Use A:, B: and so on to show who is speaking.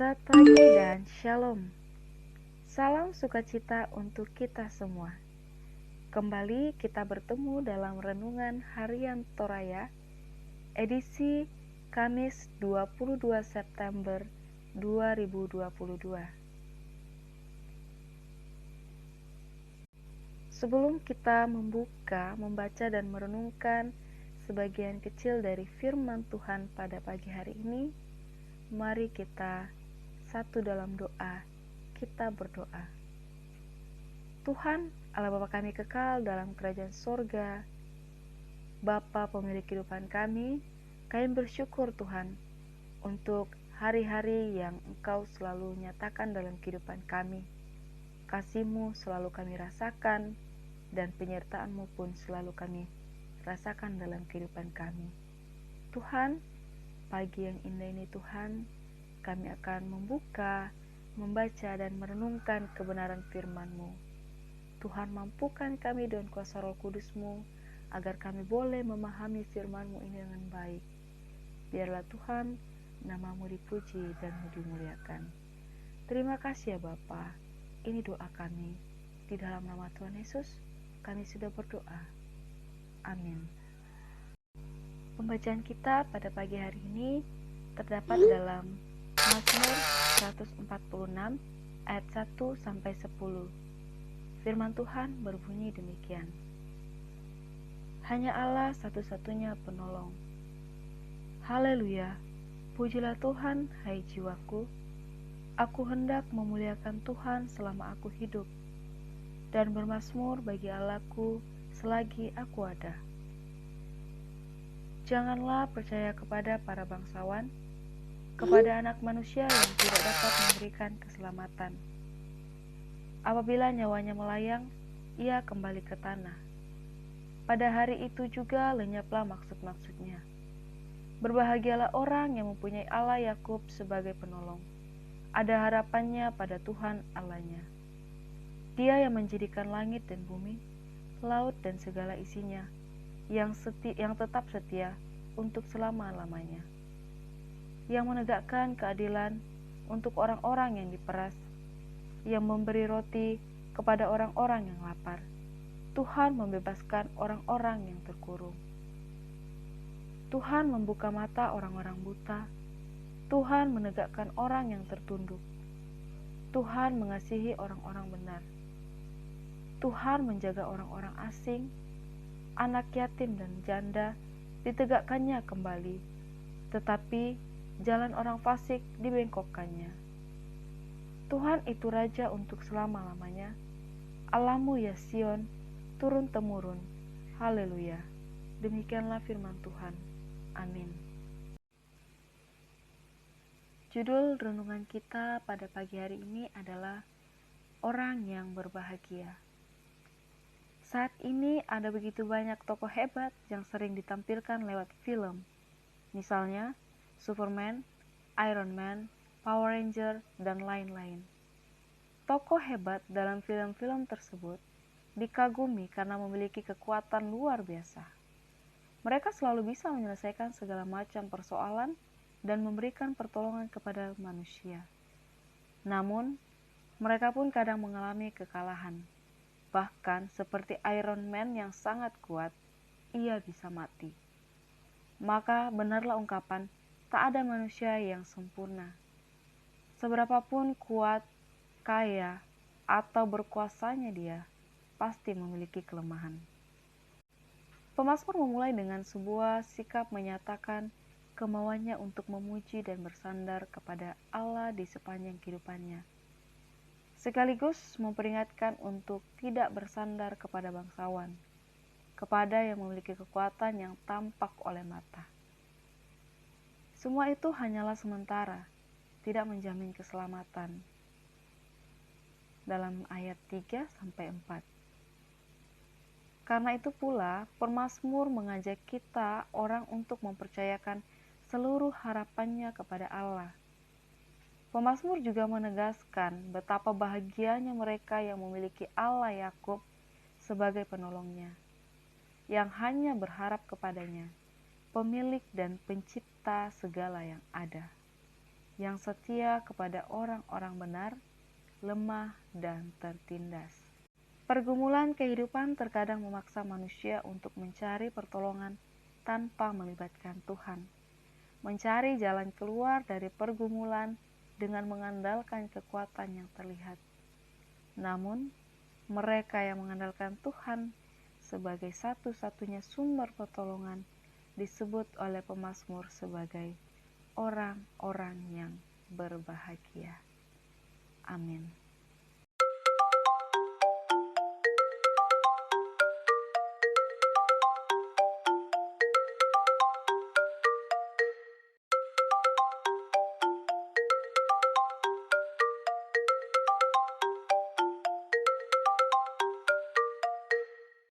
A: Selamat pagi dan shalom. Salam sukacita untuk kita semua. Kembali kita bertemu dalam Renungan Harian Toraya, edisi Kamis 22 September 2022. Sebelum kita membaca dan merenungkan sebagian kecil dari firman Tuhan pada pagi hari ini, mari kita satu dalam doa. Kita berdoa. Tuhan, Allah Bapa kami kekal dalam kerajaan sorga, Bapa pemilik kehidupan kami bersyukur Tuhan untuk hari-hari yang Engkau selalu nyatakan dalam kehidupan kami. Kasih-Mu selalu kami rasakan, dan penyertaan-Mu pun selalu kami rasakan dalam kehidupan kami. Tuhan, pagi yang indah ini Tuhan, kami akan membaca dan merenungkan kebenaran firman-Mu. Tuhan, mampukan kami dengan kuasa Roh Kudus-Mu, agar kami boleh memahami firman-Mu ini dengan baik. Biarlah Tuhan, nama-Mu dipuji dan dimuliakan. Terima kasih ya Bapa. Ini doa kami. Di dalam nama Tuhan Yesus, kami sudah berdoa. Amin. Pembacaan kita pada pagi hari ini terdapat dalam Mazmur 146 ayat 1-10. Firman Tuhan berbunyi demikian. Hanya Allah satu-satunya penolong. Haleluya, pujilah Tuhan, hai jiwaku. Aku hendak memuliakan Tuhan selama aku hidup, dan bermazmur bagi Allahku selagi aku ada. Janganlah percaya kepada para bangsawan, kepada anak manusia yang tidak dapat memberikan keselamatan. Apabila nyawanya melayang, ia kembali ke tanah. Pada hari itu juga lenyaplah maksud-maksudnya. Berbahagialah orang yang mempunyai Allah Yakub sebagai penolong. Ada harapannya pada Tuhan Allahnya. Dia yang menjadikan langit dan bumi, laut dan segala isinya, yang tetap setia untuk selama-lamanya. Yang menegakkan keadilan untuk orang-orang yang diperas, yang memberi roti kepada orang-orang yang lapar. Tuhan membebaskan orang-orang yang terkurung. Tuhan membuka mata orang-orang buta. Tuhan menegakkan orang yang tertunduk. Tuhan mengasihi orang-orang benar. Tuhan menjaga orang-orang asing, anak yatim dan janda ditegakkannya kembali, tetapi jalan orang fasik dibengkokkannya. Tuhan itu Raja untuk selama-lamanya. Allahmu ya Sion, turun-temurun. Haleluya. Demikianlah firman Tuhan. Amin. Judul renungan kita pada pagi hari ini adalah Orang yang Berbahagia. Saat ini ada begitu banyak tokoh hebat yang sering ditampilkan lewat film. Misalnya, Superman, Iron Man, Power Ranger, dan lain-lain. Tokoh hebat dalam film-film tersebut dikagumi karena memiliki kekuatan luar biasa. Mereka selalu bisa menyelesaikan segala macam persoalan dan memberikan pertolongan kepada manusia. Namun, mereka pun kadang mengalami kekalahan. Bahkan seperti Iron Man yang sangat kuat, ia bisa mati. Maka benarlah ungkapan, tak ada manusia yang sempurna. Seberapapun kuat, kaya, atau berkuasanya dia, pasti memiliki kelemahan. Pemazmur memulai dengan sebuah sikap menyatakan kemauannya untuk memuji dan bersandar kepada Allah di sepanjang kehidupannya. Sekaligus memperingatkan untuk tidak bersandar kepada bangsawan, kepada yang memiliki kekuatan yang tampak oleh mata. Semua itu hanyalah sementara, tidak menjamin keselamatan. Dalam ayat 3-4. Karena itu pula, pemazmur mengajak kita orang untuk mempercayakan seluruh harapannya kepada Allah. Pemazmur juga menegaskan betapa bahagianya mereka yang memiliki Allah Yakub sebagai penolongnya, yang hanya berharap kepadanya, pemilik dan pencipta segala yang ada. yang setia kepada orang-orang benar, lemah dan tertindas. Pergumulan kehidupan terkadang memaksa manusia untuk mencari pertolongan tanpa melibatkan Tuhan, mencari jalan keluar dari pergumulan dengan mengandalkan kekuatan yang terlihat. Namun, mereka yang mengandalkan Tuhan sebagai satu-satunya sumber pertolongan disebut oleh pemazmur sebagai orang-orang yang berbahagia. Amin.